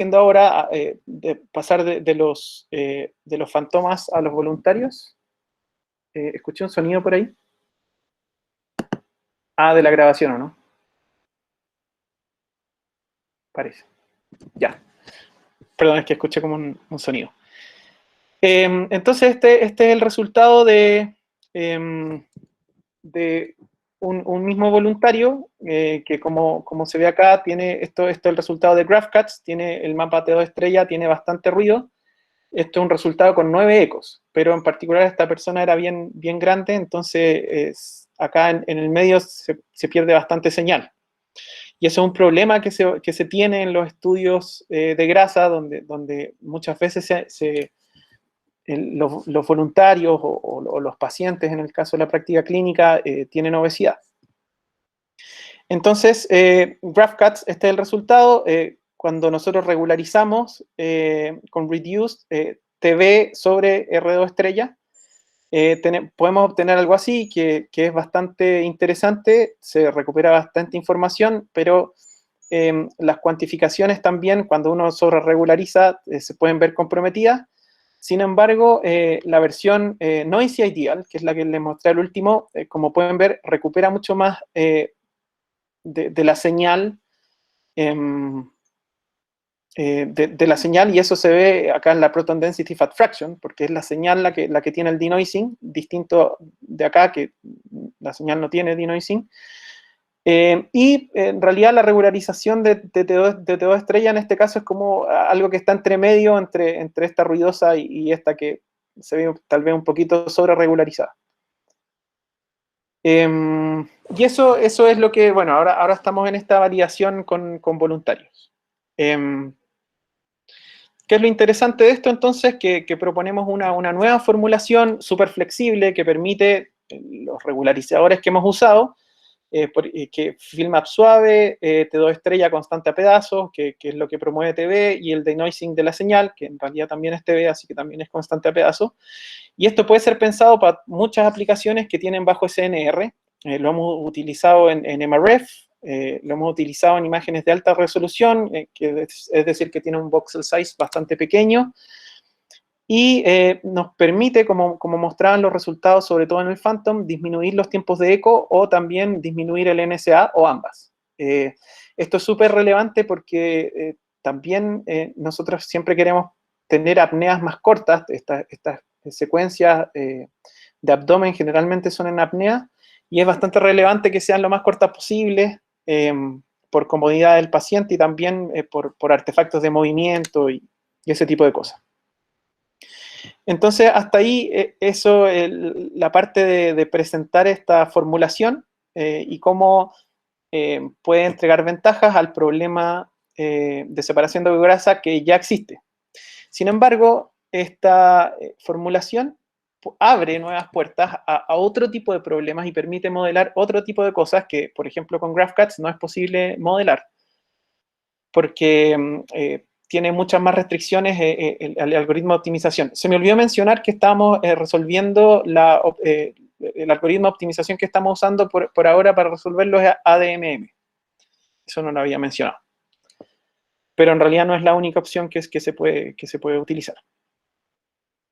haciendo ahora, de pasar de los fantomas a los voluntarios. ¿Escuché un sonido por ahí? Ah, de la grabación, ¿o no? Parece. Ya. Perdón, es que escuché como un sonido. Entonces, este es el resultado de un mismo voluntario, que como se ve acá, tiene esto es el resultado de GraphCats, tiene el mapa T2 estrella, tiene bastante ruido. Esto es un resultado con 9 ecos, pero en particular esta persona era bien grande, entonces acá en el medio se pierde bastante señal. Y eso es un problema que se tiene en los estudios de grasa, donde muchas veces los voluntarios o los pacientes, en el caso de la práctica clínica, tienen obesidad. Entonces, GraphCats, este es el resultado. Cuando nosotros regularizamos con Reduced TV sobre R2 estrella, podemos obtener algo así, que es bastante interesante, se recupera bastante información, pero las cuantificaciones también, cuando uno sobre regulariza, se pueden ver comprometidas. Sin embargo, la versión Noisy Ideal, que es la que les mostré al último, como pueden ver, recupera mucho más de la señal, de la señal, y eso se ve acá en la Proton Density Fat Fraction, porque es la señal la que tiene el denoising, distinto de acá, que la señal no tiene denoising. Y en realidad la regularización de T2 estrella en este caso es como algo que está entre medio, entre esta ruidosa y esta que se ve tal vez un poquito sobre regularizada. Y eso es lo que, bueno, ahora estamos en esta validación con voluntarios. ¿Qué es lo interesante de esto entonces? Que proponemos una nueva formulación súper flexible que permite los regularizadores que hemos usado, que FilmMap suave, T2 estrella constante a pedazos, que es lo que promueve TV, y el denoising de la señal, que en realidad también es TV, así que también es constante a pedazos. Y esto puede ser pensado para muchas aplicaciones que tienen bajo SNR. Lo hemos utilizado en MRF, lo hemos utilizado en imágenes de alta resolución, que es decir, que tiene un voxel size bastante pequeño, y nos permite, como mostraban los resultados, sobre todo en el Phantom, disminuir los tiempos de eco o también disminuir el NSA o ambas. Esto es súper relevante porque también nosotros siempre queremos tener apneas más cortas. Estas secuencias de abdomen generalmente son en apnea, y es bastante relevante que sean lo más cortas posible, por comodidad del paciente y también por artefactos de movimiento y ese tipo de cosas. Entonces, hasta ahí, la parte de presentar esta formulación y cómo puede entregar ventajas al problema de separación de grasa que ya existe. Sin embargo, esta formulación abre nuevas puertas a otro tipo de problemas y permite modelar otro tipo de cosas que, por ejemplo, con GraphCats no es posible modelar, porque tiene muchas más restricciones el algoritmo de optimización. Se me olvidó mencionar que estamos resolviendo el algoritmo de optimización que estamos usando por ahora para resolverlo es ADMM. Eso no lo había mencionado. Pero en realidad no es la única opción que se puede utilizar.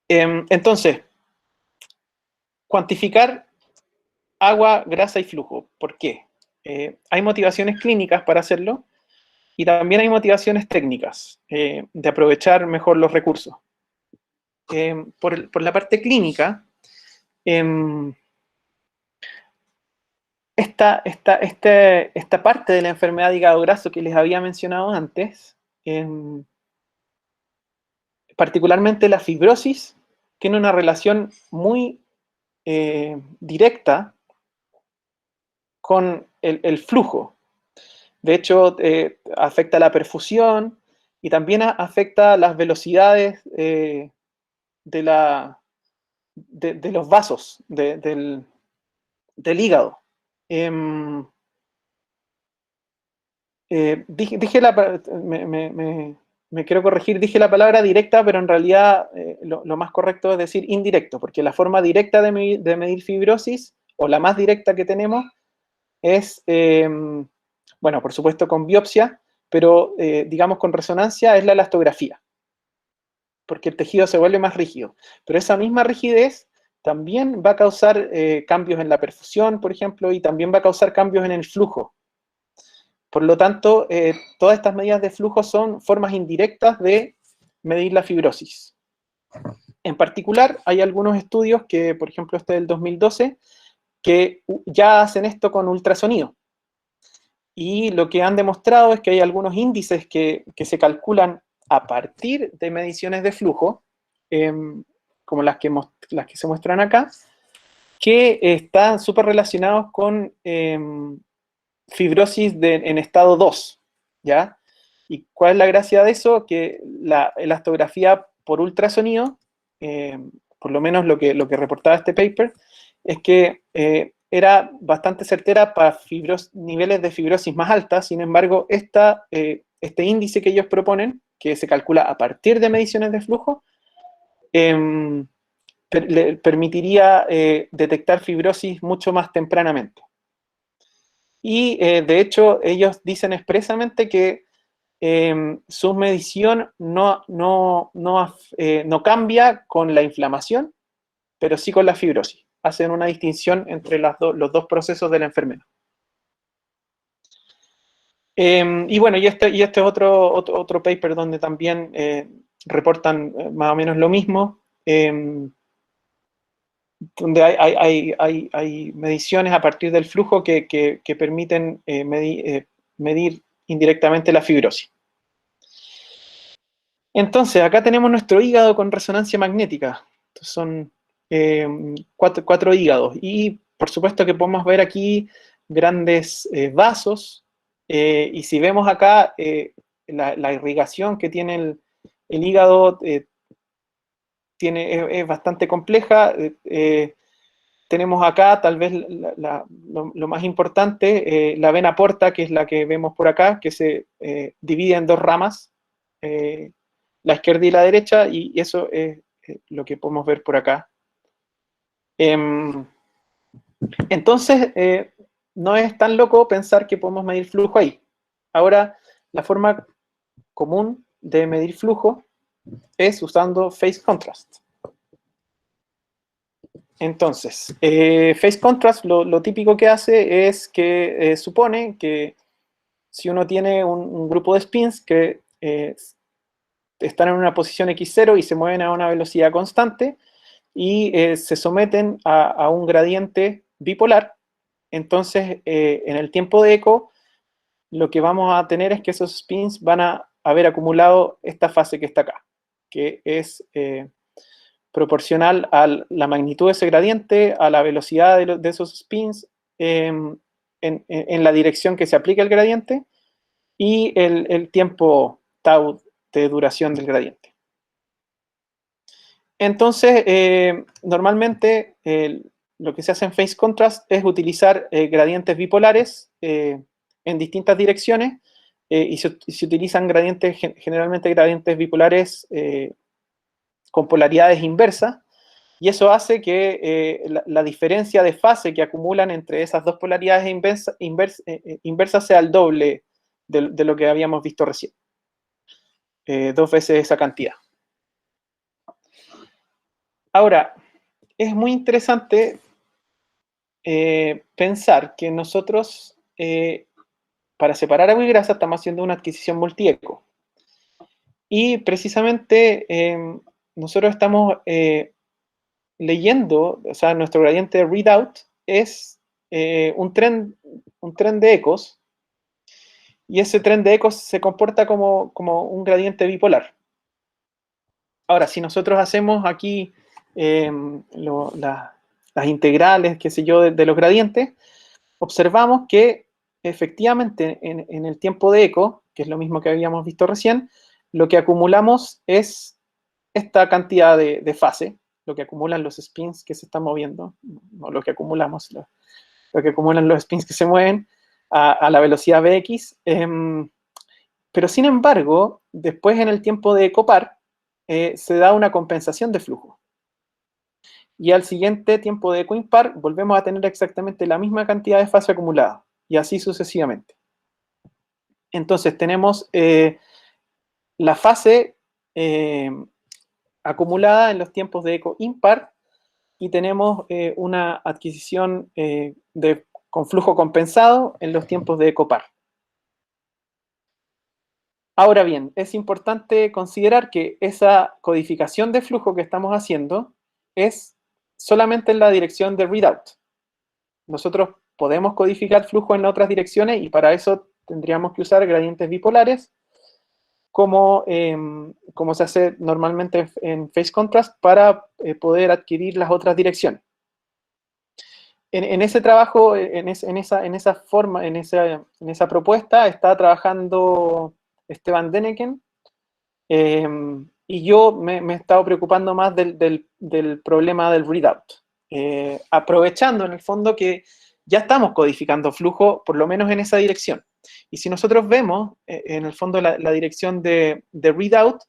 Entonces, cuantificar agua, grasa y flujo. ¿Por qué? Hay motivaciones clínicas para hacerlo, y también hay motivaciones técnicas de aprovechar mejor los recursos. Por la parte clínica, esta parte de la enfermedad de hígado graso que les había mencionado antes, particularmente la fibrosis, tiene una relación muy directa con el flujo. De hecho, afecta la perfusión y también afecta las velocidades de los vasos del hígado. Me quiero corregir, dije la palabra directa, pero en realidad lo más correcto es decir indirecto, porque la forma directa de medir fibrosis, o la más directa que tenemos, es, bueno, por supuesto con biopsia, pero digamos con resonancia es la elastografía, porque el tejido se vuelve más rígido. Pero esa misma rigidez también va a causar cambios en la perfusión, por ejemplo, y también va a causar cambios en el flujo. Por lo tanto, todas estas medidas de flujo son formas indirectas de medir la fibrosis. En particular, hay algunos estudios que, por ejemplo, este del 2012, que ya hacen esto con ultrasonido. Y lo que han demostrado es que hay algunos índices que se calculan a partir de mediciones de flujo, como las que se muestran acá, que están súper relacionados con fibrosis en estado 2, ¿ya? ¿Y cuál es la gracia de eso? Que la elastografía por ultrasonido, por lo menos lo que reportaba este paper, es que era bastante certera para niveles de fibrosis más altas. Sin embargo, este índice que ellos proponen, que se calcula a partir de mediciones de flujo, le permitiría detectar fibrosis mucho más tempranamente. Y de hecho, ellos dicen expresamente que su medición no cambia con la inflamación, pero sí con la fibrosis. Hacen una distinción entre los dos procesos de la enfermedad. Y bueno, y este es otro paper donde también reportan más o menos lo mismo, donde hay mediciones a partir del flujo que permiten medir indirectamente la fibrosis. Entonces, acá tenemos nuestro hígado con resonancia magnética. Entonces, son cuatro hígados. Y por supuesto que podemos ver aquí grandes vasos. Y si vemos acá la irrigación que tiene el hígado, es bastante compleja. Tenemos acá tal vez lo más importante, la vena porta, que es la que vemos por acá, que se divide en dos ramas, la izquierda y la derecha, y eso es lo que podemos ver por acá. Entonces, no es tan loco pensar que podemos medir flujo ahí. Ahora, la forma común de medir flujo es usando phase contrast. Entonces, phase contrast lo típico que hace es que supone que si uno tiene un grupo de spins que están en una posición x0 y se mueven a una velocidad constante y se someten a un gradiente bipolar, entonces en el tiempo de eco lo que vamos a tener es que esos spins van a haber acumulado esta fase que está acá, que es proporcional a la magnitud de ese gradiente, a la velocidad de esos spins, en la dirección que se aplica el gradiente, y el tiempo tau de duración del gradiente. Entonces, normalmente lo que se hace en phase contrast es utilizar gradientes bipolares en distintas direcciones, y se utilizan generalmente gradientes bipolares con polaridades inversas, y eso hace que la diferencia de fase que acumulan entre esas dos polaridades inversas sea el doble de lo que habíamos visto recién. 2 veces esa cantidad. Ahora, es muy interesante pensar que nosotros, para separar agua y grasa, estamos haciendo una adquisición multieco. Y precisamente nosotros estamos leyendo, o sea, nuestro gradiente de readout es un tren de ecos, y ese tren de ecos se comporta como un gradiente bipolar. Ahora, si nosotros hacemos aquí las integrales, qué sé yo, de los gradientes, observamos que efectivamente en el tiempo de eco, que es lo mismo que habíamos visto recién, lo que acumulamos es esta cantidad de fase, lo que acumulan los spins que se están moviendo, no lo que acumulamos, lo que acumulan los spins que se mueven a la velocidad Vx. Pero sin embargo, después en el tiempo de eco par, se da una compensación de flujo. Y al siguiente tiempo de eco impar, volvemos a tener exactamente la misma cantidad de fase acumulada, y así sucesivamente. Entonces tenemos la fase acumulada en los tiempos de eco impar y tenemos una adquisición con flujo compensado en los tiempos de eco par. Ahora bien, es importante considerar que esa codificación de flujo que estamos haciendo es solamente en la dirección de readout. Nosotros podemos codificar flujo en otras direcciones y para eso tendríamos que usar gradientes bipolares como se hace normalmente en phase contrast para poder adquirir las otras direcciones. En ese trabajo, en esa forma, en esa propuesta, está trabajando Esteban Denneken, y yo me he estado preocupando más del problema del readout, aprovechando en el fondo que ya estamos codificando flujo, por lo menos en esa dirección. Y si nosotros vemos, en el fondo, la dirección de readout,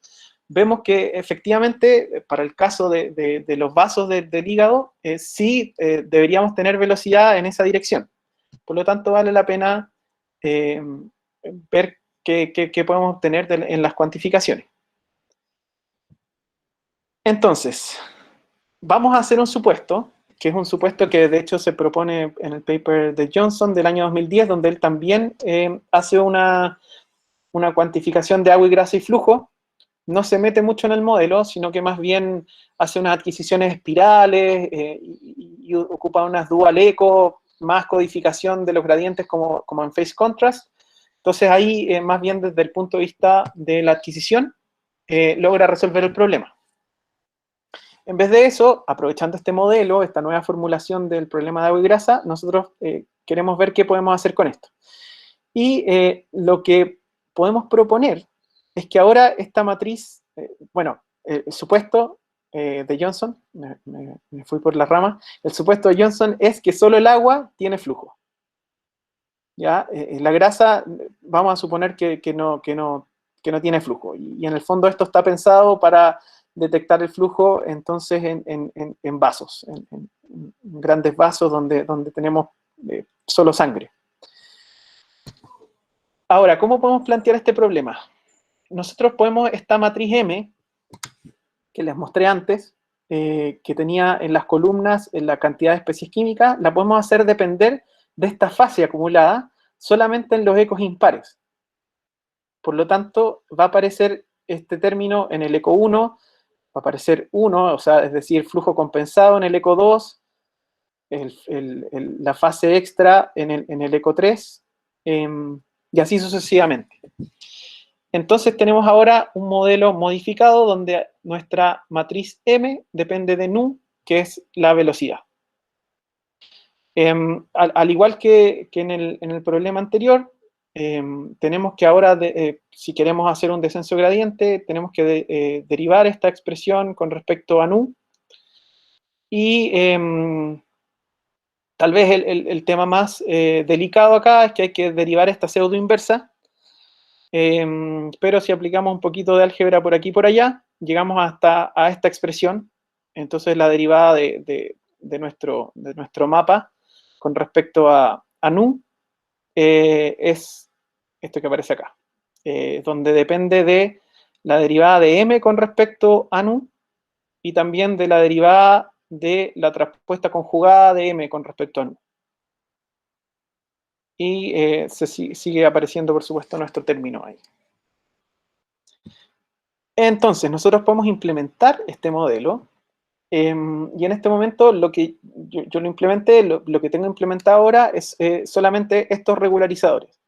vemos que efectivamente, para el caso de los vasos del hígado, sí deberíamos tener velocidad en esa dirección. Por lo tanto, vale la pena ver qué podemos obtener en las cuantificaciones. Entonces, vamos a hacer un supuesto, que es un supuesto que de hecho se propone en el paper de Johnson del año 2010, donde él también hace una cuantificación de agua y grasa y flujo. No se mete mucho en el modelo, sino que más bien hace unas adquisiciones espirales y ocupa unas dual eco, más codificación de los gradientes como en phase contrast. Entonces ahí, más bien desde el punto de vista de la adquisición, logra resolver el problema. En vez de eso, aprovechando este modelo, esta nueva formulación del problema de agua y grasa, nosotros queremos ver qué podemos hacer con esto. Y lo que podemos proponer es que ahora esta matriz, el supuesto de Johnson, me fui por la rama, el supuesto de Johnson es que solo el agua tiene flujo. ¿Ya? La grasa, vamos a suponer que no tiene flujo. Y en el fondo esto está pensado para detectar el flujo entonces en vasos, en grandes vasos donde tenemos solo sangre. Ahora, ¿cómo podemos plantear este problema? Nosotros podemos, esta matriz M, que les mostré antes, que tenía en las columnas en la cantidad de especies químicas, la podemos hacer depender de esta fase acumulada solamente en los ecos impares. Por lo tanto, va a aparecer este término en el eco 1, va a aparecer 1, o sea, es decir, flujo compensado en el eco 2, la fase extra en el eco 3, y así sucesivamente. Entonces tenemos ahora un modelo modificado donde nuestra matriz M depende de nu, que es la velocidad. Al igual que en el problema anterior, tenemos que ahora, si queremos hacer un descenso gradiente, tenemos que derivar esta expresión con respecto a nu. Y tal vez el tema más delicado acá es que hay que derivar esta pseudo inversa. Pero si aplicamos un poquito de álgebra por aquí y por allá, llegamos hasta a esta expresión. Entonces la derivada de nuestro mapa con respecto a nu es esto que aparece acá, donde depende de la derivada de m con respecto a nu y también de la derivada de la traspuesta conjugada de m con respecto a nu. Y sigue apareciendo, por supuesto, nuestro término ahí. Entonces, nosotros podemos implementar este modelo, y en este momento lo que yo lo implementé, lo que tengo implementado ahora es solamente estos regularizadores,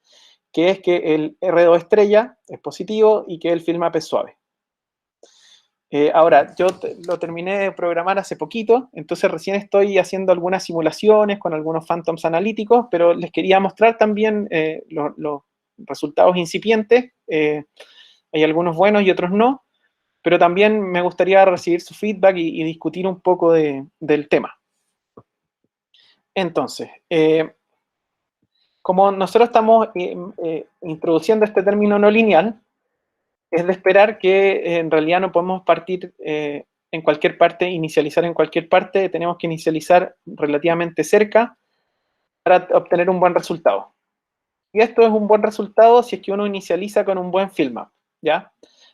que es que el R2 estrella es positivo y que el FILMAP es suave. Ahora, yo lo terminé de programar hace poquito, entonces recién estoy haciendo algunas simulaciones con algunos phantoms analíticos, pero les quería mostrar también los resultados incipientes. Hay algunos buenos y otros no, pero también me gustaría recibir su feedback y discutir un poco del tema. Entonces, como nosotros estamos introduciendo este término no lineal, es de esperar que en realidad no podemos partir en cualquier parte, inicializar en cualquier parte, tenemos que inicializar relativamente cerca para obtener un buen resultado. Y esto es un buen resultado si es que uno inicializa con un buen Filmap, ¿ya?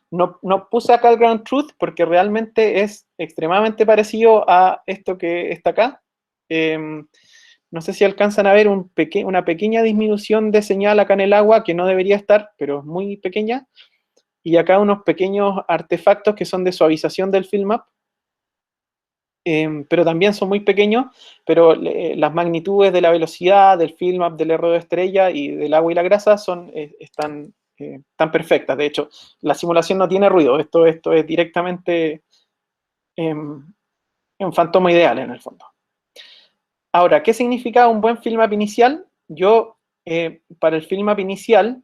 No puse acá el Ground Truth porque realmente es extremadamente parecido a esto que está acá. No sé si alcanzan a ver una pequeña disminución de señal acá en el agua, que no debería estar, pero es muy pequeña. Y acá unos pequeños artefactos que son de suavización del Filmap, pero también son muy pequeños, pero las magnitudes de la velocidad, del Filmap, del error de estrella y del agua y la grasa están perfectas. De hecho, la simulación no tiene ruido, esto es directamente en fantoma ideal en el fondo. Ahora, ¿qué significa un buen Filmap inicial? Yo, para el Filmap inicial,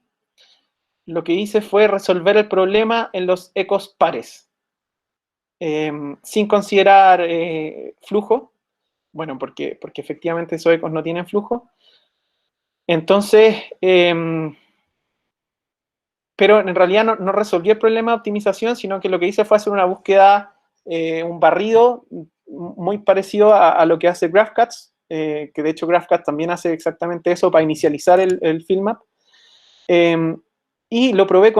lo que hice fue resolver el problema en los ecos pares, sin considerar flujo. Bueno, porque efectivamente esos ecos no tienen flujo. Entonces, pero en realidad no resolví el problema de optimización, sino que lo que hice fue hacer una búsqueda, un barrido muy parecido a lo que hace GraphCADS, que de hecho GraphCADS también hace exactamente eso para inicializar el Filmap. Y lo probé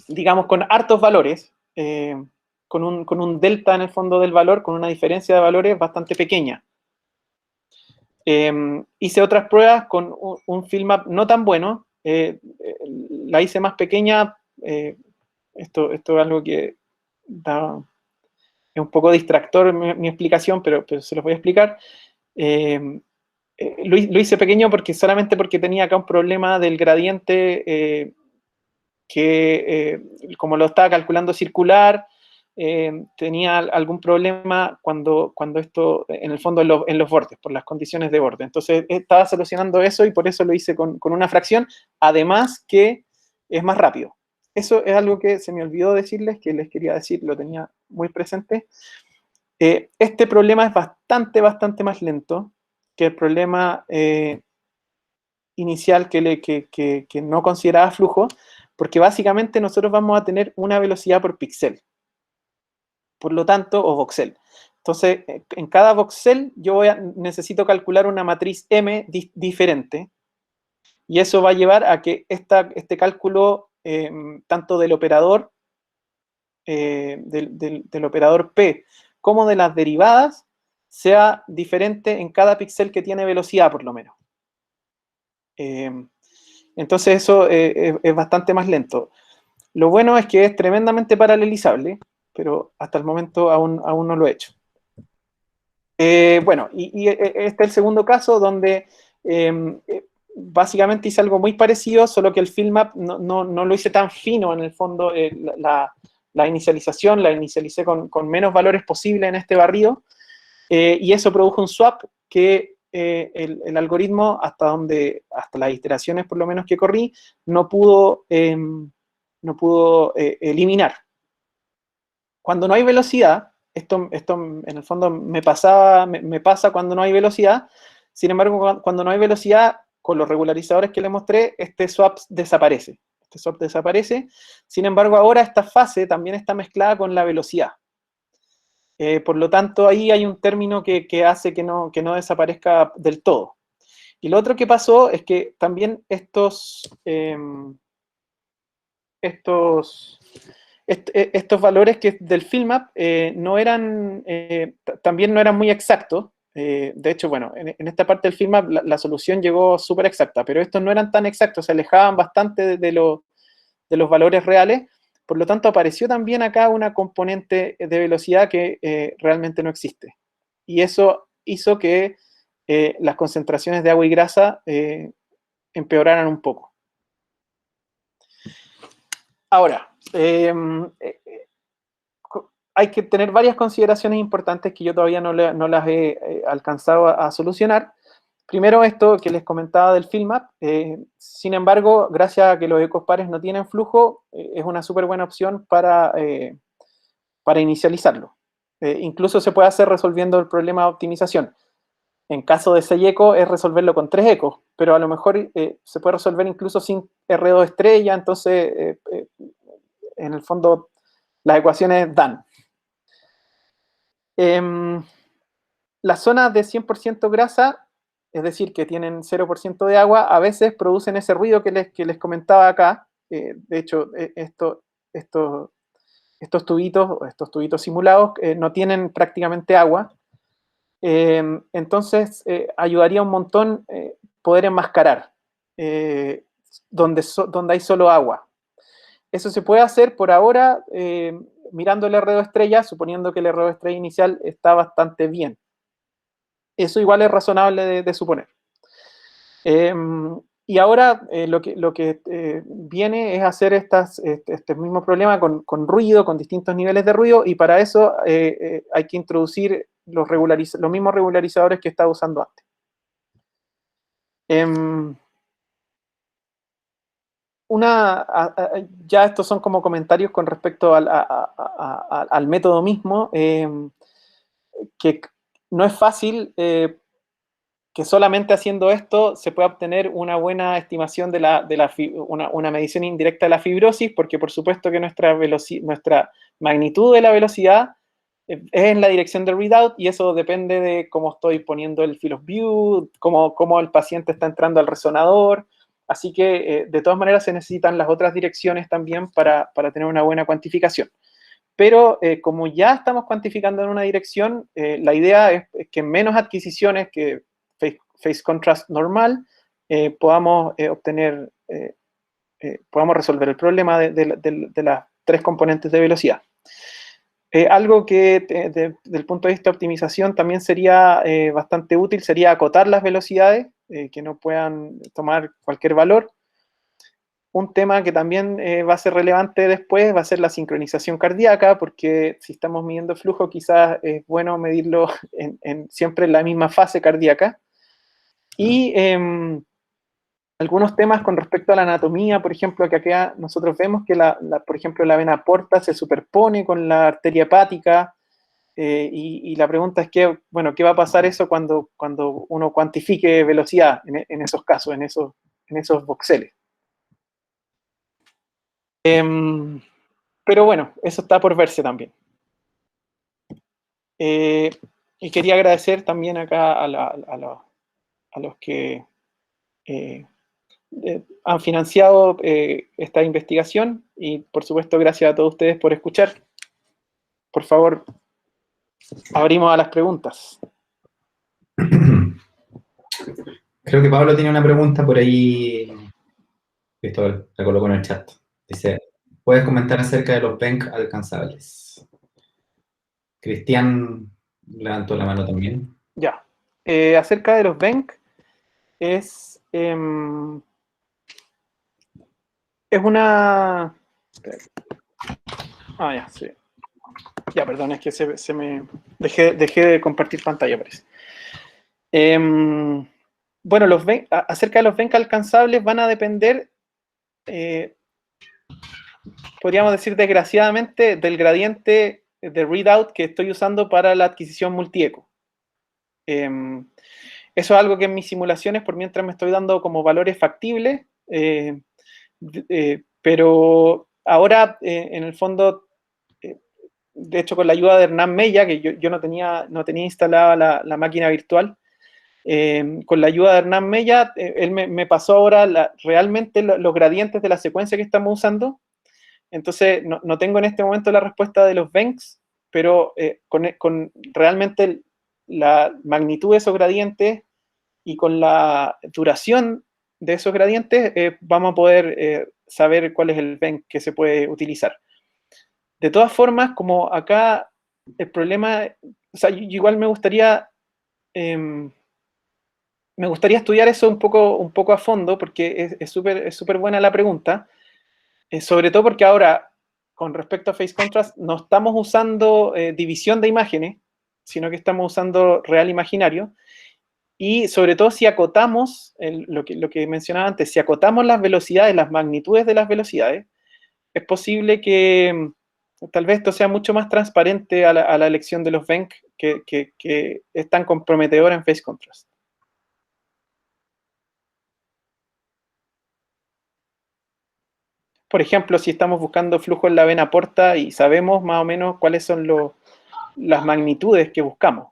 digamos, con hartos valores, con un delta en el fondo del valor, con una diferencia de valores bastante pequeña. Hice otras pruebas con un Filmap no tan bueno, la hice más pequeña, esto es algo que es un poco distractor mi explicación, pero se los voy a explicar. Lo hice pequeño solamente porque tenía acá un problema del gradiente que como lo estaba calculando circular, tenía algún problema cuando esto, en el fondo, en los bordes, por las condiciones de borde. Entonces estaba solucionando eso y por eso lo hice con una fracción, además que es más rápido. Eso es algo que se me olvidó decirles, que les quería decir, lo tenía muy presente. Este problema es bastante más lento que el problema inicial que no consideraba flujo, porque básicamente nosotros vamos a tener una velocidad por píxel, por lo tanto, o voxel. Entonces, en cada voxel yo necesito calcular una matriz M diferente, y eso va a llevar a que este cálculo, tanto del operador, del operador P, como de las derivadas, sea diferente en cada píxel que tiene velocidad, por lo menos. Entonces eso es bastante más lento. Lo bueno es que es tremendamente paralelizable, pero hasta el momento aún no lo he hecho. Bueno, y este es el segundo caso donde básicamente hice algo muy parecido, solo que el Filmap no lo hice tan fino en el fondo. La inicialización la inicialicé con menos valores posible en este barrido, y eso produjo un swap que el algoritmo, hasta las iteraciones por lo menos que corrí, no pudo eliminar. Cuando no hay velocidad, esto en el fondo me pasa cuando no hay velocidad. Sin embargo, cuando no hay velocidad, con los regularizadores que les mostré, este swap desaparece. Sin embargo, ahora esta fase también está mezclada con la velocidad. Por lo tanto, ahí hay un término que hace que no desaparezca del todo. Y lo otro que pasó es que también estos valores del Filmap también no eran muy exactos. De hecho, bueno, en esta parte del Filmap la solución llegó súper exacta, pero estos no eran tan exactos, se alejaban bastante de los valores reales. Por lo tanto, apareció también acá una componente de velocidad que realmente no existe. Y eso hizo que las concentraciones de agua y grasa empeoraran un poco. Ahora, hay que tener varias consideraciones importantes que yo todavía no las he alcanzado a solucionar. Primero, esto que les comentaba del Filmap. Sin embargo, gracias a que los ecos pares no tienen flujo, es una súper buena opción para inicializarlo. Incluso se puede hacer resolviendo el problema de optimización. En caso de 6 ecos, es resolverlo con 3 ecos, pero a lo mejor se puede resolver incluso sin R2 estrella, entonces, en el fondo, las ecuaciones dan. Las zonas de 100% grasa es decir, que tienen 0% de agua, a veces producen ese ruido que les comentaba acá. De hecho, estos tubitos simulados no tienen prácticamente agua. Entonces, ayudaría un montón poder enmascarar donde hay solo agua. Eso se puede hacer por ahora mirando el RO estrella, suponiendo que el RO estrella inicial está bastante bien. Eso igual es razonable de suponer. Y ahora lo que viene es hacer este mismo problema con ruido, con distintos niveles de ruido, y para eso hay que introducir los mismos regularizadores que estaba usando antes. Ya estos son como comentarios con respecto al método mismo, que no es fácil que solamente haciendo esto se pueda obtener una buena estimación de una medición indirecta de la fibrosis, porque por supuesto que nuestra magnitud de la velocidad es en la dirección del readout, y eso depende de cómo estoy poniendo el field of view, cómo el paciente está entrando al resonador. Así que de todas maneras se necesitan las otras direcciones también para tener una buena cuantificación. Pero como ya estamos cuantificando en una dirección, la idea es que en menos adquisiciones que phase contrast normal podamos podamos resolver el problema de las tres componentes de velocidad. Algo que desde el punto de vista de optimización también sería bastante útil sería acotar las velocidades, que no puedan tomar cualquier valor. Un tema que también va a ser relevante después va a ser la sincronización cardíaca, porque si estamos midiendo flujo, quizás es bueno medirlo siempre en la misma fase cardíaca. Y algunos temas con respecto a la anatomía, por ejemplo, que acá nosotros vemos que, por ejemplo, la vena porta se superpone con la arteria hepática, y la pregunta es ¿qué va a pasar eso cuando uno cuantifique velocidad en esos casos, en esos voxeles? Pero bueno, eso está por verse también. Y quería agradecer también acá a los que han financiado esta investigación, y por supuesto gracias a todos ustedes por escuchar. Por favor, abrimos a las preguntas. Creo que Pablo tiene una pregunta por ahí. Cristóbal la colocó en el chat. Dice, ¿puedes comentar acerca de los BENC alcanzables? Cristian levantó la mano también. Ya. Acerca de los BENC, es una... ya, sí. Ya, perdón, es que se me... Dejé de compartir pantalla, parece. Bueno, acerca de los BENC alcanzables van a depender, podríamos decir desgraciadamente, del gradiente de readout que estoy usando para la adquisición multieco. Eso es algo que en mis simulaciones, por mientras me estoy dando como valores factibles, pero ahora, en el fondo, de hecho con la ayuda de Hernán Mella, que yo no tenía instalada la máquina virtual, con la ayuda de Hernán Mella, él me pasó ahora realmente los gradientes de la secuencia que estamos usando. Entonces, no tengo en este momento la respuesta de los BENCs, pero con realmente la magnitud de esos gradientes y con la duración de esos gradientes, vamos a poder saber cuál es el BENC que se puede utilizar. De todas formas, como acá el problema, o sea, igual me gustaría estudiar eso un poco a fondo, porque es súper buena la pregunta, sobre todo porque ahora, con respecto a Phase Contrast, no estamos usando división de imágenes, sino que estamos usando real imaginario, y sobre todo si acotamos, lo que mencionaba antes, si acotamos las velocidades, las magnitudes de las velocidades, es posible que tal vez esto sea mucho más transparente a la elección de los BENC, que es tan comprometedora en Phase Contrast. Por ejemplo, si estamos buscando flujo en la vena porta y sabemos más o menos cuáles son las magnitudes que buscamos.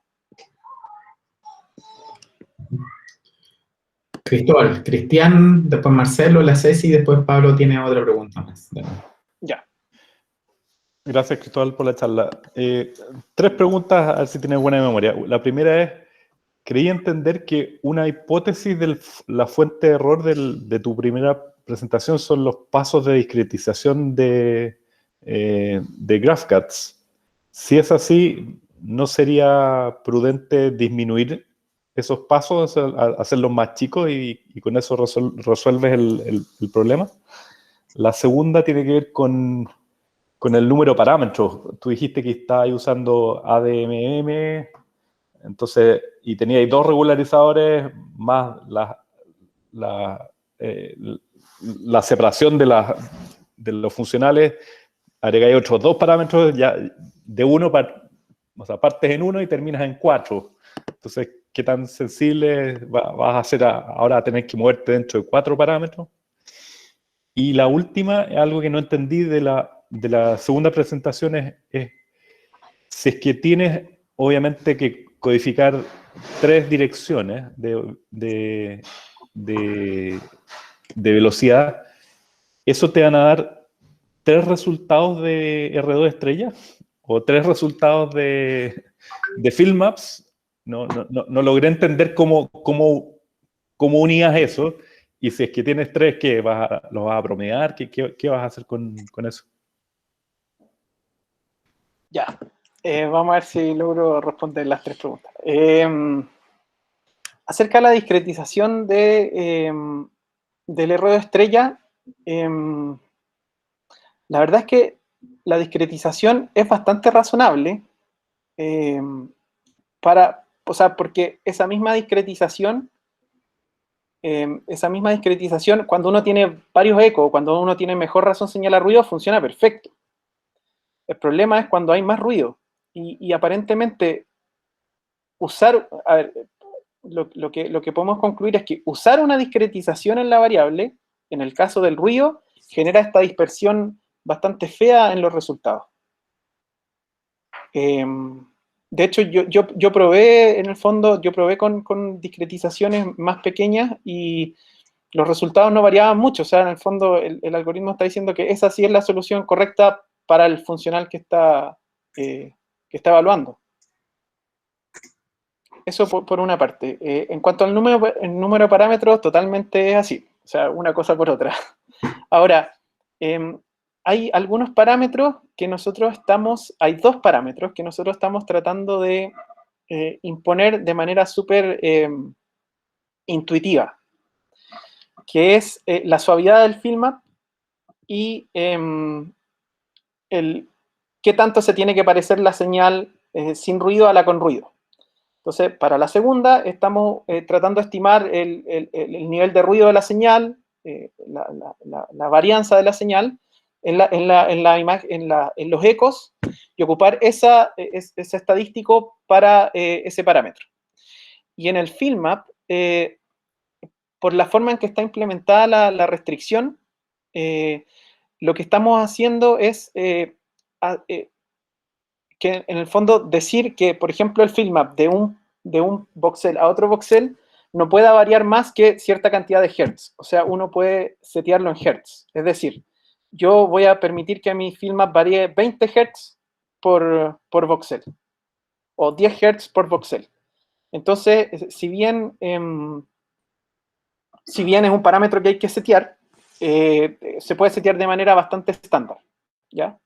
Cristóbal, Cristian, después Marcelo, la Ceci, y después Pablo tiene otra pregunta más. Ya. Gracias, Cristóbal, por la charla. 3 preguntas, a ver si tienes buena memoria. La primera es, creí entender que una hipótesis de la fuente de error de tu primera presentación son los pasos de discretización de GraphCADS. Si es así, ¿no sería prudente disminuir esos pasos, hacerlos más chicos y con eso resuelves el problema? La segunda tiene que ver con el número de parámetros. Tú dijiste que estabas usando ADMM, entonces, y teníais 2 regularizadores más la separación de los funcionales, agregáis otros 2 parámetros, ya de uno, o sea, partes en 1 y terminas en 4. Entonces, ¿qué tan sensible vas a hacer ahora a tener que moverte dentro de 4 parámetros? Y la última, algo que no entendí de la segunda presentación es si es que tienes, obviamente, que codificar 3 direcciones de velocidad, ¿eso te van a dar 3 resultados de R2 estrella? ¿O 3 resultados de field maps? No logré entender cómo unías eso. Y si es que tienes 3, ¿qué? ¿Lo vas a promediar? ¿Qué vas a hacer con eso? Ya. Vamos a ver si logro responder las 3 preguntas. Acerca de la discretización del R2 estrella, la verdad es que la discretización es bastante razonable o sea, porque esa misma discretización, cuando uno tiene varios ecos, cuando uno tiene mejor razón señal a ruido, funciona perfecto. El problema es cuando hay más ruido. Y aparentemente, a ver, lo que podemos concluir es que usar una discretización en la variable, en el caso del ruido, genera esta dispersión bastante fea en los resultados. De hecho, yo probé, en el fondo, con discretizaciones más pequeñas y los resultados no variaban mucho. O sea, en el fondo, el algoritmo está diciendo que esa sí es la solución correcta para el funcional que está evaluando. Eso por una parte. En cuanto al número de parámetros, totalmente es así. O sea, una cosa por otra. Ahora, hay algunos parámetros que hay 2 parámetros que nosotros estamos tratando de imponer de manera súper intuitiva, que es la suavidad del field map y qué tanto se tiene que parecer la señal sin ruido a la con ruido. Entonces, para la segunda, estamos tratando de estimar el nivel de ruido de la señal, la varianza de la señal en los ecos y ocupar ese estadístico para ese parámetro. Y en el field map, por la forma en que está implementada la restricción, lo que estamos haciendo es que en el fondo decir que, por ejemplo, el field map de un voxel a otro voxel no pueda variar más que cierta cantidad de hertz. O sea, uno puede setearlo en hertz. Es decir, yo voy a permitir que mi field map varíe 20 hertz por voxel o 10 hertz por voxel. Entonces, si bien es un parámetro que hay que setear, se puede setear de manera bastante estándar, ¿ya?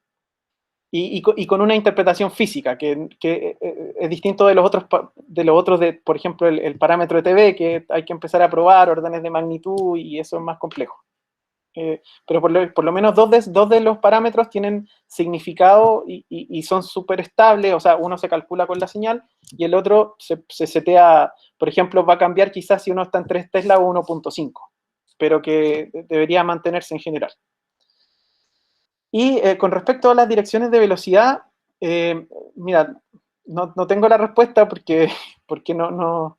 Y con una interpretación física, que es distinto de los otros, por ejemplo, el parámetro de TV, que hay que empezar a probar órdenes de magnitud y eso es más complejo. Pero por lo menos dos de los parámetros tienen significado y son súper estables, o sea, uno se calcula con la señal y el otro se setea, por ejemplo, va a cambiar quizás si uno está en 3 Tesla o 1.5, pero que debería mantenerse en general. Y con respecto a las direcciones de velocidad, mira, no tengo la respuesta porque no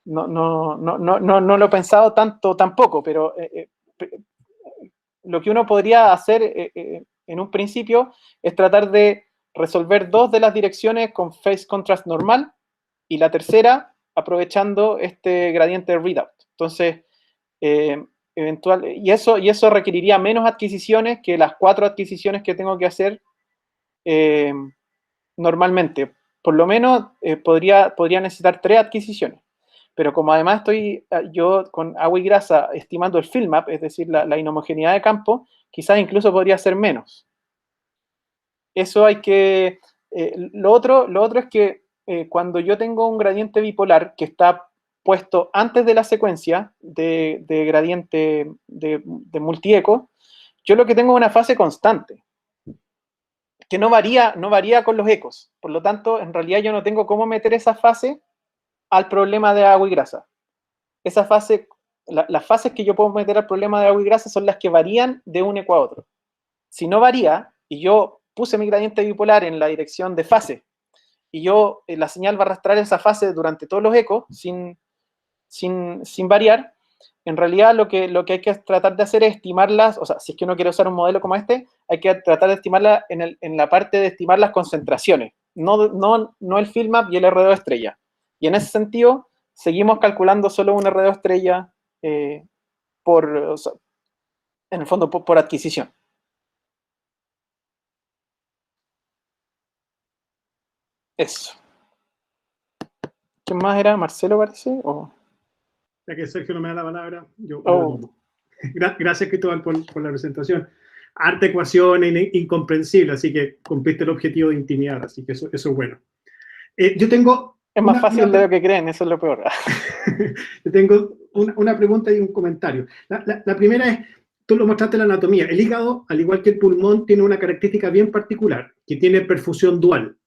lo he pensado tanto tampoco, pero lo que uno podría hacer en un principio es tratar de resolver 2 de las direcciones con phase contrast normal y la tercera aprovechando este gradiente readout. Entonces, y eso requeriría menos adquisiciones que las 4 adquisiciones que tengo que hacer normalmente. Por lo menos podría necesitar 3 adquisiciones. Pero como además estoy yo con agua y grasa estimando el fill map, es decir, la inhomogeneidad de campo, quizás incluso podría ser menos. Eso hay que... lo otro es que cuando yo tengo un gradiente bipolar que está puesto antes de la secuencia de gradiente de multieco, yo lo que tengo es una fase constante, que no varía con los ecos. Por lo tanto, en realidad yo no tengo cómo meter esa fase al problema de agua y grasa. Esa fase, las fases que yo puedo meter al problema de agua y grasa son las que varían de un eco a otro. Si no varía, y yo puse mi gradiente bipolar en la dirección de fase, y la señal va a arrastrar esa fase durante todos los ecos, sin variar, en realidad lo que hay que tratar de hacer es estimarlas, o sea, si es que uno quiere usar un modelo como este, hay que tratar de estimarlas en la parte de estimar las concentraciones, no el fill map y el R2 estrella. Y en ese sentido, seguimos calculando solo un R2 estrella o sea, en el fondo por adquisición. Eso. ¿Quién más era? ¿Marcelo parece? Ya que Sergio no me da la palabra, yo Oh. Gracias, Cristóbal, por la presentación. Harta ecuaciones incomprensibles, así que cumpliste el objetivo de intimidar, así que eso es bueno. Yo tengo... Es más fácil de lo que creen, eso es lo peor. Yo tengo una pregunta y un comentario. La primera es, tú lo mostraste en la anatomía. El hígado, al igual que el pulmón, tiene una característica bien particular, que tiene perfusión dual.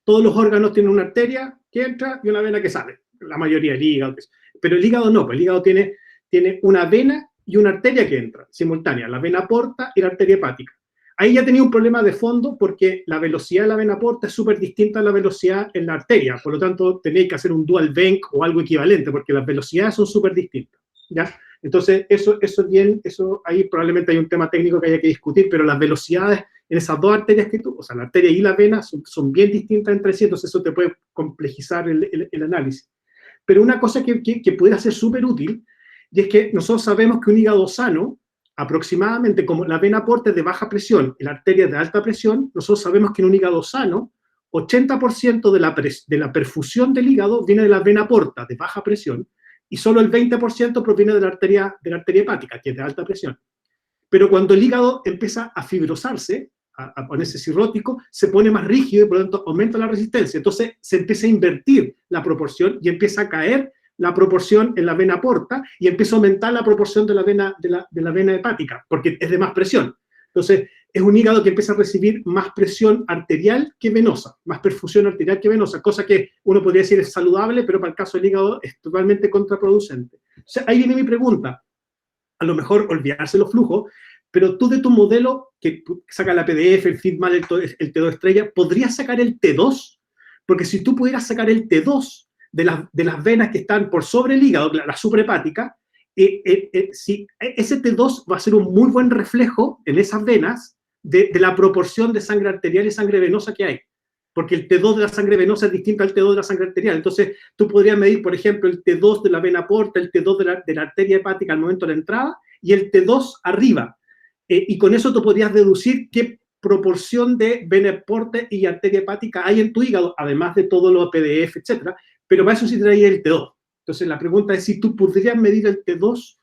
Todos los órganos tienen una arteria que entra y una vena que sale. La mayoría del hígado. Pero el hígado no, pues el hígado tiene una vena y una arteria que entra simultánea, la vena porta y la arteria hepática. Ahí ya tenía un problema de fondo porque la velocidad de la vena porta es súper distinta a la velocidad en la arteria. Por lo tanto, tenéis que hacer un dual bank o algo equivalente porque las velocidades son súper distintas. ¿Ya? Entonces, eso es bien, ahí probablemente hay un tema técnico que haya que discutir, pero las velocidades en esas dos arterias o sea, la arteria y la vena son bien distintas entre sí, entonces eso te puede complejizar el análisis. Pero una cosa que puede ser súper útil, y es que nosotros sabemos que un hígado sano, aproximadamente como la vena porta es de baja presión y la arteria es de alta presión, nosotros sabemos que en un hígado sano, 80% de la perfusión del hígado viene de la vena porta, de baja presión, y solo el 20% proviene de la arteria hepática, que es de alta presión. Pero cuando el hígado empieza a fibrosarse, a ponerse cirrótico, se pone más rígido y por lo tanto aumenta la resistencia. Entonces se empieza a invertir la proporción y empieza a caer la proporción en la vena porta y empieza a aumentar la proporción de la vena hepática, porque es de más presión. Entonces es un hígado que empieza a recibir más presión arterial que venosa, más perfusión arterial que venosa, cosa que uno podría decir es saludable, pero para el caso del hígado es totalmente contraproducente. O sea, ahí viene mi pregunta. A lo mejor olvidarse los flujos, pero tú de tu modelo, que saca la PDF, el FitMap, el T2 estrella, ¿podrías sacar el T2? Porque si tú pudieras sacar el T2 de las venas que están por sobre el hígado, la suprahepática, si ese T2 va a ser un muy buen reflejo en esas venas de la proporción de sangre arterial y sangre venosa que hay. Porque el T2 de la sangre venosa es distinto al T2 de la sangre arterial. Entonces, tú podrías medir, por ejemplo, el T2 de la vena porta, el T2 de la arteria hepática al momento de la entrada y el T2 arriba. Y con eso tú podrías deducir qué proporción de vena porta y arteria hepática hay en tu hígado, además de todos los PDF, etcétera. Pero para eso sí traía el T2. Entonces, la pregunta es si tú podrías medir el T2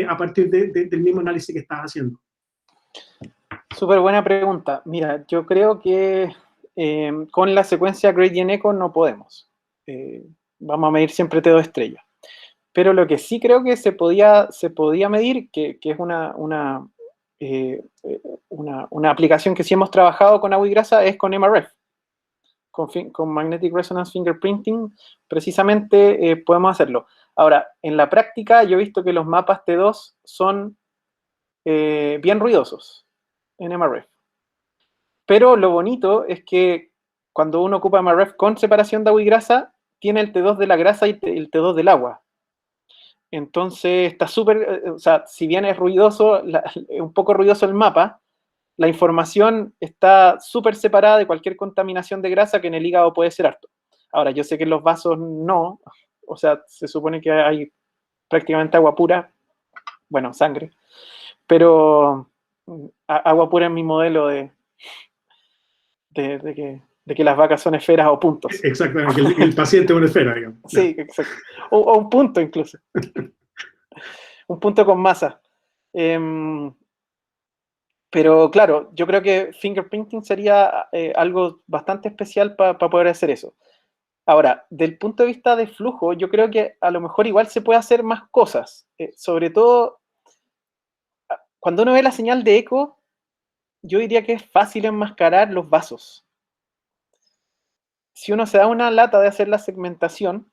a partir del mismo análisis que estás haciendo. Súper buena pregunta. Mira, yo creo que con la secuencia Gradient Echo no podemos. Vamos a medir siempre T2 estrella. Pero lo que sí creo que se podía medir, que es una aplicación que sí hemos trabajado con agua y grasa, es con MRF, con Magnetic Resonance Fingerprinting, precisamente podemos hacerlo. Ahora, en la práctica yo he visto que los mapas T2 son bien ruidosos en MRF. Pero lo bonito es que cuando uno ocupa MRF con separación de agua y grasa, tiene el T2 de la grasa y el T2 del agua. Entonces está súper, o sea, si bien es ruidoso, un poco ruidoso el mapa, la información está súper separada de cualquier contaminación de grasa que en el hígado puede ser harto. Ahora, yo sé que en los vasos no, o sea, se supone que hay prácticamente agua pura, bueno, sangre, pero agua pura en mi modelo de que las vacas son esferas o puntos. Exactamente, el paciente es una esfera, digamos. Sí, exacto. O un punto incluso. Un punto con masa. Pero claro, yo creo que fingerprinting sería algo bastante especial para poder hacer eso. Ahora, del punto de vista de flujo, yo creo que a lo mejor igual se puede hacer más cosas. Sobre todo, cuando uno ve la señal de eco, yo diría que es fácil enmascarar los vasos. Si uno se da una lata de hacer la segmentación,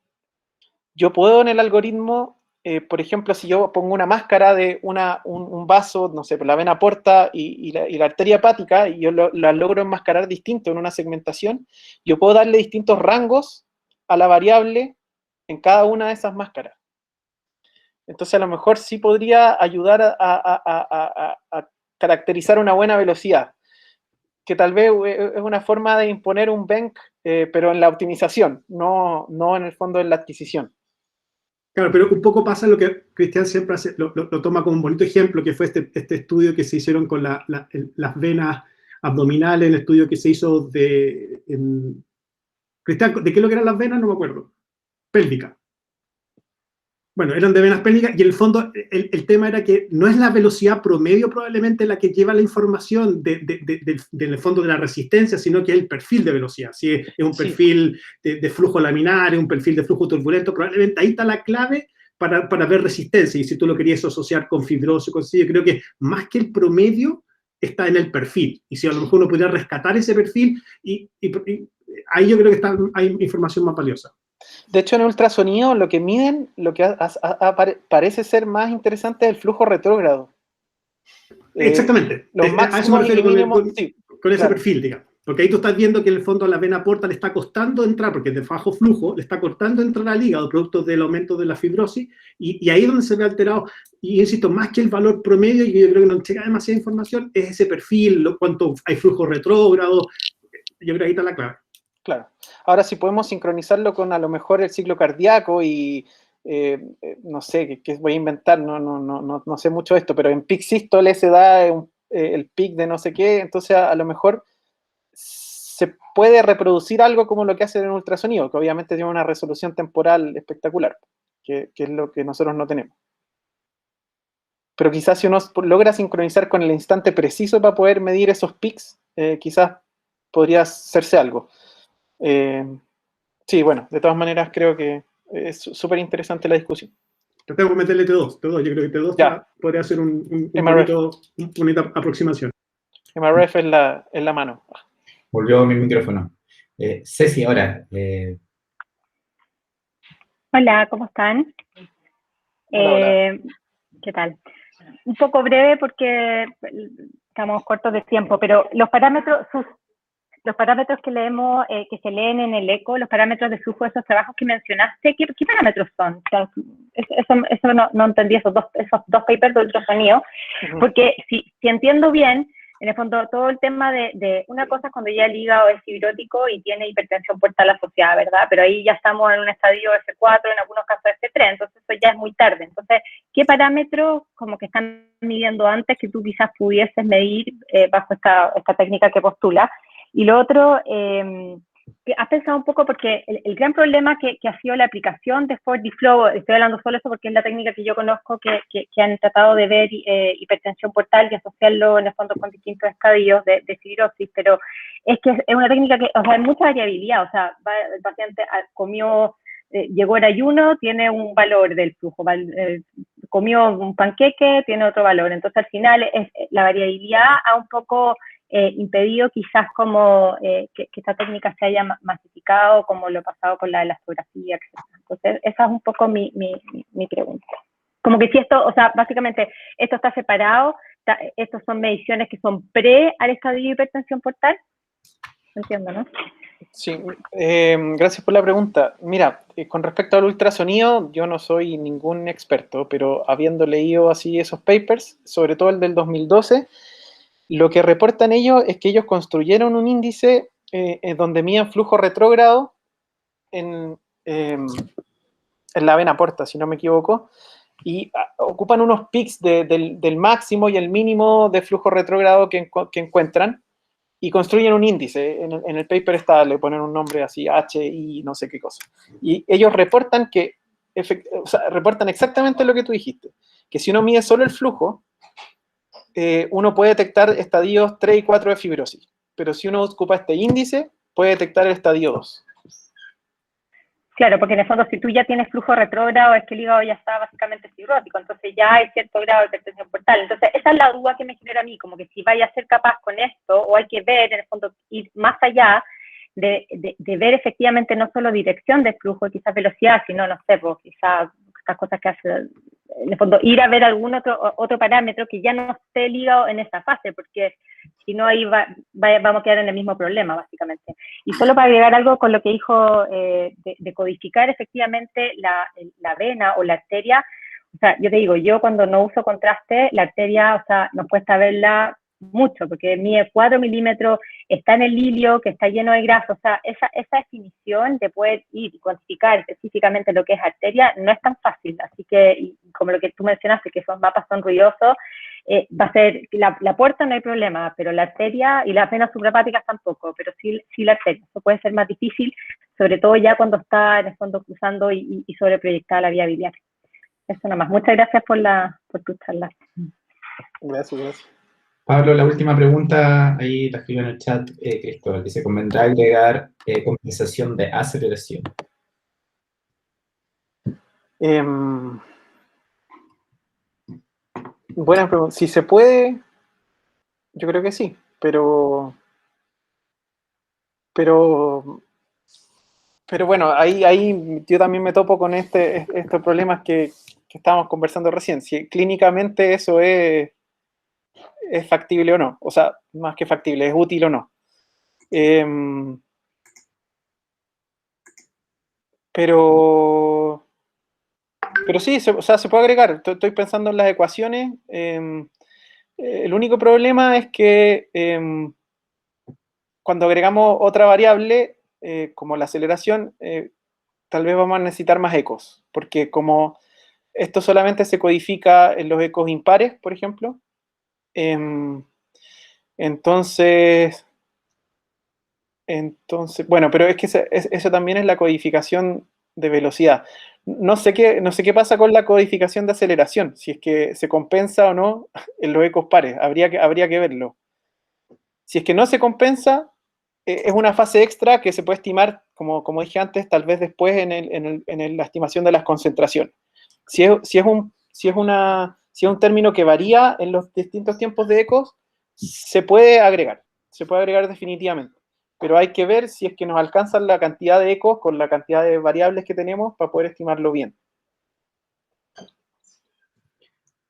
yo puedo en el algoritmo, por ejemplo, si yo pongo una máscara de un vaso, no sé, la vena porta y la arteria hepática, y yo la logro enmascarar distinto en una segmentación, yo puedo darle distintos rangos a la variable en cada una de esas máscaras. Entonces, a lo mejor sí podría ayudar a caracterizar una buena velocidad, que tal vez es una forma de imponer un bank, pero en la optimización, no en el fondo en la adquisición. Claro, pero un poco pasa lo que Cristian siempre hace, lo toma como un bonito ejemplo, que fue este estudio que se hicieron con las venas abdominales, el estudio que se hizo Cristian, ¿de qué es lo que eran las venas? No me acuerdo. Pélvica. Bueno, eran de venas pélvicas y en el fondo el tema era que no es la velocidad promedio probablemente la que lleva la información del fondo de la resistencia, sino que es el perfil de velocidad. Si es un perfil de flujo laminar, es un perfil de flujo turbulento, probablemente ahí está la clave para ver resistencia. Y si tú lo querías asociar con fibroso, yo creo que más que el promedio está en el perfil. Y si a lo mejor uno pudiera rescatar ese perfil, y ahí yo creo que hay información más valiosa. De hecho, en el ultrasonido lo que miden, lo que parece ser más interesante es el flujo retrógrado. Exactamente. Los máximos y mínimos, con ese perfil, digamos. Porque ahí tú estás viendo que en el fondo a la vena porta le está costando entrar, porque es de bajo flujo, le está costando entrar al hígado, producto del aumento de la fibrosis, y ahí es donde se ve alterado. Y insisto, más que el valor promedio, y yo creo que no llega demasiada información, es ese perfil, cuánto hay flujo retrógrado. Yo creo que ahí está la clave. Claro. Ahora, si podemos sincronizarlo con a lo mejor el ciclo cardíaco y no sé, ¿qué voy a inventar? No sé mucho de esto, pero en peak sístole se da el peak de no sé qué, entonces a lo mejor se puede reproducir algo como lo que hace en ultrasonido, que obviamente tiene una resolución temporal espectacular, que es lo que nosotros no tenemos. Pero quizás si uno logra sincronizar con el instante preciso para poder medir esos peaks, quizás podría hacerse algo. Sí, bueno, de todas maneras creo que es súper interesante la discusión. Te tengo que meterle T2. Yo creo que T2 podría ser una bonita aproximación. MRF es la mano. Volvió mi micrófono. Ceci, ahora. Hola, ¿cómo están? Hola. ¿Qué tal? Un poco breve porque estamos cortos de tiempo, pero los parámetros que leemos, que se leen en el ECO, los parámetros de flujo de esos trabajos que mencionaste, ¿qué parámetros son? Eso no entendí, esos dos papers de ultrasonido, porque si entiendo bien, en el fondo todo el tema de una cosa es cuando ya el hígado es fibrótico y tiene hipertensión portal asociada, ¿verdad? Pero ahí ya estamos en un estadio F4, en algunos casos F3, entonces eso ya es muy tarde. Entonces, ¿qué parámetros como que están midiendo antes que tú quizás pudieses medir bajo esta técnica que postulas? Y lo otro, has pensado un poco, porque el gran problema que ha sido la aplicación de 4D Flow, estoy hablando solo eso porque es la técnica que yo conozco, que han tratado de ver hipertensión portal y asociarlo en el fondo con distintos estadios de fibrosis, pero es que es una técnica que, o sea, hay mucha variabilidad, o sea, el paciente comió, llegó en ayuno, tiene un valor del flujo, comió un panqueque, tiene otro valor, entonces al final la variabilidad ha un poco impedido quizás como que esta técnica se haya masificado, como lo ha pasado con la elastografía, etc. Entonces, esa es un poco mi pregunta. Como que si esto, o sea, básicamente, esto está separado, estos son mediciones que son pre al estadio de hipertensión portal. Entiendo, ¿no? Sí, gracias por la pregunta. Mira, con respecto al ultrasonido, yo no soy ningún experto, pero habiendo leído así esos papers, sobre todo el del 2012, lo que reportan ellos es que ellos construyeron un índice donde miden flujo retrógrado en la vena porta, si no me equivoco, y ocupan unos peaks del máximo y el mínimo de flujo retrógrado que encuentran y construyen un índice. En el paper está, le ponen un nombre así, H, I, no sé qué cosa. Y ellos reportan reportan exactamente lo que tú dijiste, que si uno mide solo el flujo, uno puede detectar estadios 3 y 4 de fibrosis, pero si uno ocupa este índice, puede detectar el estadio 2. Claro, porque en el fondo si tú ya tienes flujo retrógrado es que el hígado ya está básicamente fibrótico, entonces ya hay cierto grado de hipertensión portal. Entonces esa es la duda que me genera a mí, como que si vaya a ser capaz con esto, o hay que ver, en el fondo, ir más allá de ver efectivamente no solo dirección de flujo, quizás velocidad, sino, no sé, pues quizás estas cosas que hace, en el fondo, ir a ver algún otro parámetro que ya no esté ligado en esa fase, porque si no ahí vamos a quedar en el mismo problema, básicamente. Y solo para agregar algo con lo que dijo de codificar efectivamente la vena o la arteria, o sea, yo te digo, yo cuando no uso contraste, la arteria, o sea, nos cuesta verla mucho, porque mide 4 milímetros, está en el hilio, que está lleno de grasa, o sea, esa definición de poder ir y cuantificar específicamente lo que es arteria no es tan fácil, así que, como lo que tú mencionaste, que esos mapas son ruidosos, va a ser, la puerta no hay problema, pero la arteria y las venas suprahepáticas tampoco, pero sí la arteria, eso puede ser más difícil, sobre todo ya cuando está en el fondo cruzando y sobreproyectada la vía biliar. Eso nada más, muchas gracias por tu charla. Gracias. Pablo, la última pregunta, ahí la escribió en el chat, Cristóbal, dice, ¿convendrá agregar compensación de aceleración? Buena pregunta. Si se puede, yo creo que sí, pero bueno, ahí yo también me topo con estos problemas que estábamos conversando recién. Si clínicamente eso es factible o no. O sea, más que factible, es útil o no. Pero sí, o sea, se puede agregar. Estoy pensando en las ecuaciones. El único problema es que cuando agregamos otra variable, como la aceleración, tal vez vamos a necesitar más ecos, porque como esto solamente se codifica en los ecos impares, por ejemplo, entonces, bueno, pero es que eso también es la codificación de velocidad. No sé qué pasa con la codificación de aceleración, si es que se compensa o no en los ecos pares, habría que verlo. Si es que no se compensa, es una fase extra que se puede estimar, como dije antes, tal vez después en la estimación de las concentraciones. Si es un término que varía en los distintos tiempos de ecos, se puede agregar definitivamente. Pero hay que ver si es que nos alcanza la cantidad de ecos con la cantidad de variables que tenemos para poder estimarlo bien.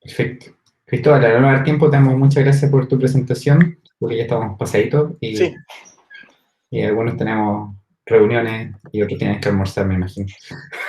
Perfecto. Cristóbal, a no dar tiempo, te damos muchas gracias por tu presentación, porque ya estamos pasaditos Sí. Y algunos tenemos reuniones y otros tienen que almorzar, me imagino.